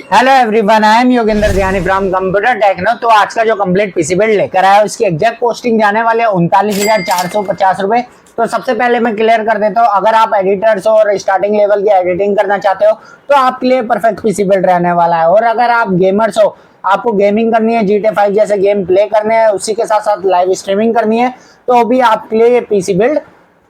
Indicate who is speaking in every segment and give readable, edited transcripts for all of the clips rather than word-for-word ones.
Speaker 1: Hello everyone, I am Yogendra Dhyani from computer techno. तो आज का जो कंप्लीट पीसी बिल्ड लेकर आया उसकी एग्जैक्ट कॉस्टिंग जाने वाले 39,450 रुपए। तो सबसे पहले मैं क्लियर कर देता हूँ, अगर आप एडिटर्स और स्टार्टिंग लेवल की एडिटिंग करना चाहते हो तो आपके लिए परफेक्ट पीसी बिल्ड रहने वाला है। और अगर आप गेमर्स हो, आपको गेमिंग करनी है, GTA 5 जैसे गेम प्ले करने हैं, उसी के साथ साथ लाइव स्ट्रीमिंग करनी है, तो भी आपके लिए ये पीसी बिल्ड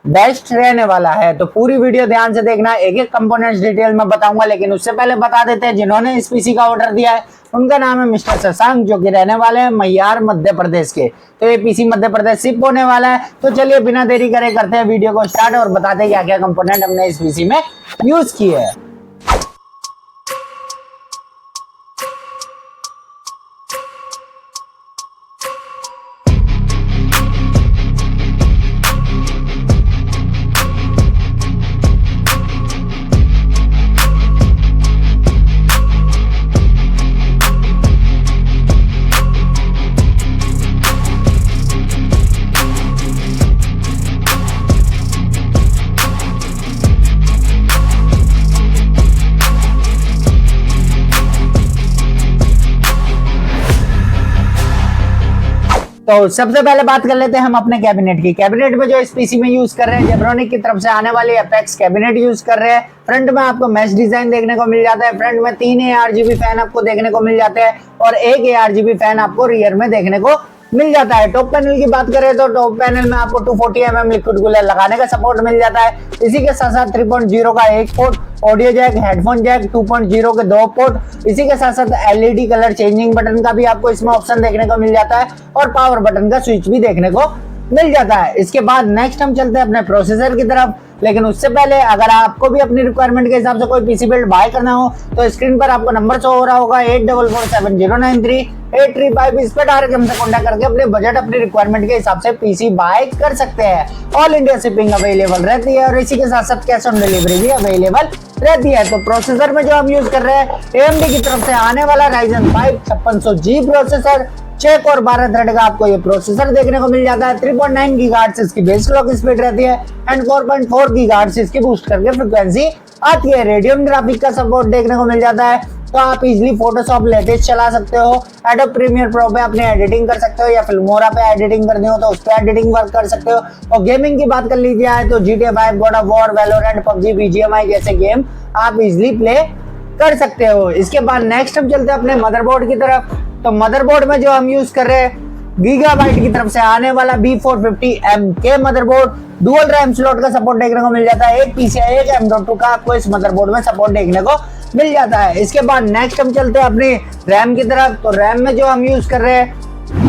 Speaker 1: बेस्ट रहने वाला है। तो पूरी वीडियो ध्यान से देखना, एक एक कंपोनेंट्स डिटेल में बताऊंगा। लेकिन उससे पहले बता देते हैं, जिन्होंने इस पीसी का ऑर्डर दिया है उनका नाम है मिस्टर शशांक, जो कि रहने वाले हैं मैयार मध्य प्रदेश के। तो ये पीसी मध्य प्रदेश शिप होने वाला है। तो चलिए बिना देरी करे करते हैं वीडियो को स्टार्ट और बताते हैं क्या क्या कंपोनेंट हमने इस पीसी में यूज किए हैं। तो सबसे पहले बात कर लेते हैं हम अपने कैबिनेट की। कैबिनेट में जो इस पीसी में यूज कर रहे हैं, जेब्रोनिक की तरफ से आने वाली एपेक्स कैबिनेट यूज कर रहे हैं। फ्रंट में आपको मैश डिजाइन देखने को मिल जाता है। फ्रंट में 3 ARGB फैन आपको देखने को मिल जाते हैं और 1 ARGB फैन आपको रियर में देखने को मिल जाता है। टॉप पैनल की बात करें तो टॉप पैनल में आपको 240 mm लिक्विड कूलर लगाने का सपोर्ट मिल जाता है। इसी के साथ साथ 3.0 का एक port, audio jack, headphone jack 2.0 के 2 पोर्ट। इसी के साथ साथ LED कलर चेंजिंग बटन का भी आपको इसमें ऑप्शन देखने को मिल जाता है और पावर बटन का स्विच भी देखने को मिल जाता है। इसके बाद नेक्स्ट हम चलते हैं अपने प्रोसेसर की तरफ। लेकिन उससे पहले अगर आपको भी अपनी रिक्वायरमेंट के हिसाब से कोई पीसी बिल्ड बाय करना हो तो स्क्रीन पर आपको नंबर शो हो रहा होगा 8447093835। इस पे डायरेक्ट हमसे कॉन्टैक्ट करके अपने बजट, अपनी रिक्वायरमेंट के हिसाब से पीसी बाय कर सकते हैं। ऑल इंडिया शिपिंग अवेलेबल रहती है और इसी के साथ साथ कैश ऑन डिलीवरी भी अवेलेबल रहती है। तो प्रोसेसर में जो हम यूज कर रहे हैं, AMD की तरफ से आने वाला Ryzen 5 5600G प्रोसेसर, 6 और 12 थ्रेड का आपको ये प्रोसेसर देखने को मिल जाता है। 3.9 गीगाहर्ट्ज इसकी बेस क्लॉक स्पीड रहती है एंड 4.4 गीगाहर्ट्ज इसकी बूस्ट करके फ्रीक्वेंसी आती है। रेडियन ग्राफिक का सपोर्ट देखने को मिल जाता है। तो आप इजीली फोटोशॉप लेटेस्ट चला सकते हो, एडोब प्रीमियर प्रो पे अपनी एडिटिंग कर सकते हो, या फिल्मोरा पे एडिटिंग करनी हो तो उस पे एडिटिंग वर्क कर सकते हो। और गेमिंग की बात कर लीजिए तो GTA 5, God of war, Valorant, PUBG, BGMI जैसे गेम आप इजीली प्ले कर सकते हो। इसके बाद नेक्स्ट हम चलते हैं अपने मदरबोर्ड की तरफ। तो मदरबोर्ड में जो हम यूज कर रहे हैं, गीगाबाइट की तरफ से आने वाला B450M के मदरबोर्ड, डुअल रैम स्लॉट का सपोर्ट देखने को मिल जाता है। एक PCI एक M.2 का आपको इस मदरबोर्ड में सपोर्ट देखने को मिल जाता है। इसके बाद नेक्स्ट हम चलते हैं अपनी रैम की तरफ। तो रैम में जो हम यूज कर रहे हैं,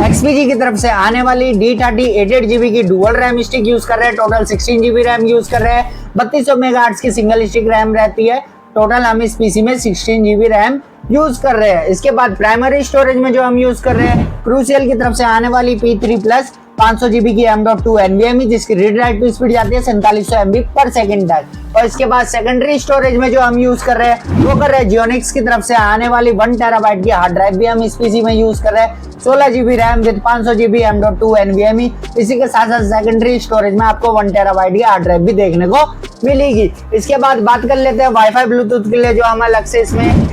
Speaker 1: XPG की तरफ से आने वाली D30 8GB की डुअल रैम स्टिक यूज कर रहे हैं। टोटल 16GB रैम यूज कर रहे हैं। 3200 मेगाहर्ट्ज की सिंगल स्टिक रैम रहती है। टोटल हम इस पीसी में 16GB रैम यूज कर रहे हैं। इसके बाद प्राइमरी स्टोरेज में जो हम यूज कर रहे हैं, क्रूसियल की तरफ से आने वाली P3+ 500GB की M.2 NVMe, जिसकी रीड राइट टू स्पीड जाती है 4700 MB पर सेकंड तक। और इसके बाद सेकेंडरी स्टोरेज में जो हम यूज कर रहे हैं वो कर रहे हैं जियोनिक्स की तरफ से आने वाली 1 TB की हार्ड ड्राइव भी हम इस पीसी में यूज कर रहे हैं। 16GB RAM with 500GB M.2 NVMe। इसी के साथ साथ सेकेंडरी स्टोरेज में आपको 1 TB की हार्ड ड्राइव भी देखने को मिलेगी। इसके बाद बात कर लेते हैं वाईफाई ब्लूटूथ के लिए, जो हम अलग से इसमें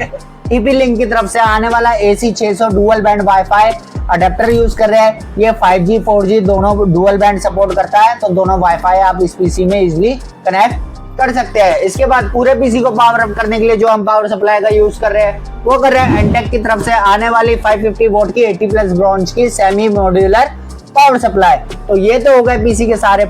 Speaker 1: TP-Link की तरफ से आने वाला AC 600 dual band wifi adapter use कर रहे हैं। ये 5G 4G दोनों डुअल बैंड सपोर्ट करता है, तो दोनों वाईफाई आप इस पीसी में इजीली कनेक्ट कर सकते हैं। इसके बाद पूरे पीसी को पावर अप करने के लिए जो हम पावर सप्लाई का यूज कर रहे हैं वो कर रहे हैं एंटेक की तरफ से आने वाली 550 वोल्ट की 80+ ब्रॉन्ज की सेमी मॉड्यूलर पावर सप्लाई। तो ये तो हो गए पीसी के सारे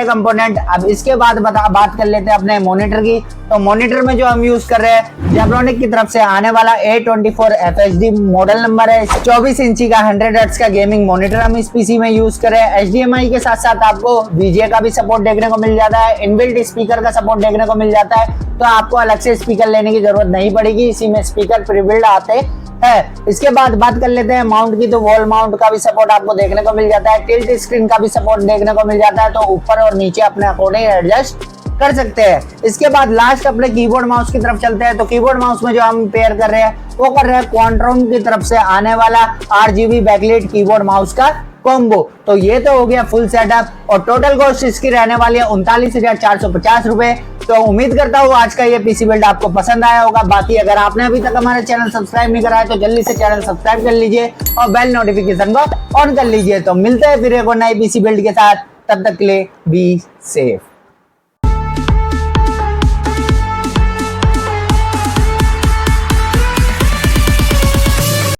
Speaker 1: कंपोनेंट। अब इसके बाद बात कर लेते हैं अपने मॉनिटर की। तो मॉनिटर में जो हम यूज कर रहे हैं, जेब्रोनिक की तरफ से आने वाला A24 FHD मॉडल नंबर है। 24 इंची का 100 हर्ट्ज का गेमिंग मॉनिटर हम इस पीसी में यूज कर रहे हैं। HDMI के साथ साथ आपको VGA का भी सपोर्ट देखने को मिल जाता है। इनबिल्ट स्पीकर का सपोर्ट देखने को मिल जाता है, तो आपको अलग से स्पीकर लेने की जरूरत नहीं पड़ेगी, इसी में स्पीकर प्रीबिल्ड आते है। इसके बाद बात कर लेते हैं माउंट की। तो वॉल माउंट का भी सपोर्ट आपको देखने को मिल जाता है। टिल्ट स्क्रीन का भी सपोर्ट देखने को मिल जाता है, तो ऊपर और नीचे अपने अकॉर्डिंग एडजस्ट कर सकते हैं। इसके बाद लास्ट अपने कीबोर्ड माउस की तरफ चलते हैं। तो कीबोर्ड माउस में जो हम पेयर कर रहे हैं वो कर रहे हैं क्वांट्रोन की तरफ से आने वाला RGB बैकलाइट कीबोर्ड माउस का कॉम्बो। तो ये तो हो गया फुल सेटअप और टोटल कॉस्ट इसकी रहने वाली है 39,450 रुपए। तो उम्मीद करता हूँ आज का ये पीसी बिल्ड आपको पसंद आया होगा। बाकी अगर आपने अभी तक हमारा चैनल सब्सक्राइब नहीं करा है तो जल्दी से चैनल सब्सक्राइब कर लीजिए और बेल नोटिफिकेशन को ऑन कर लीजिए। तो मिलते हैं फिर एक और नई पीसी बिल्ड के साथ, तब तक के लिए बी सेफ।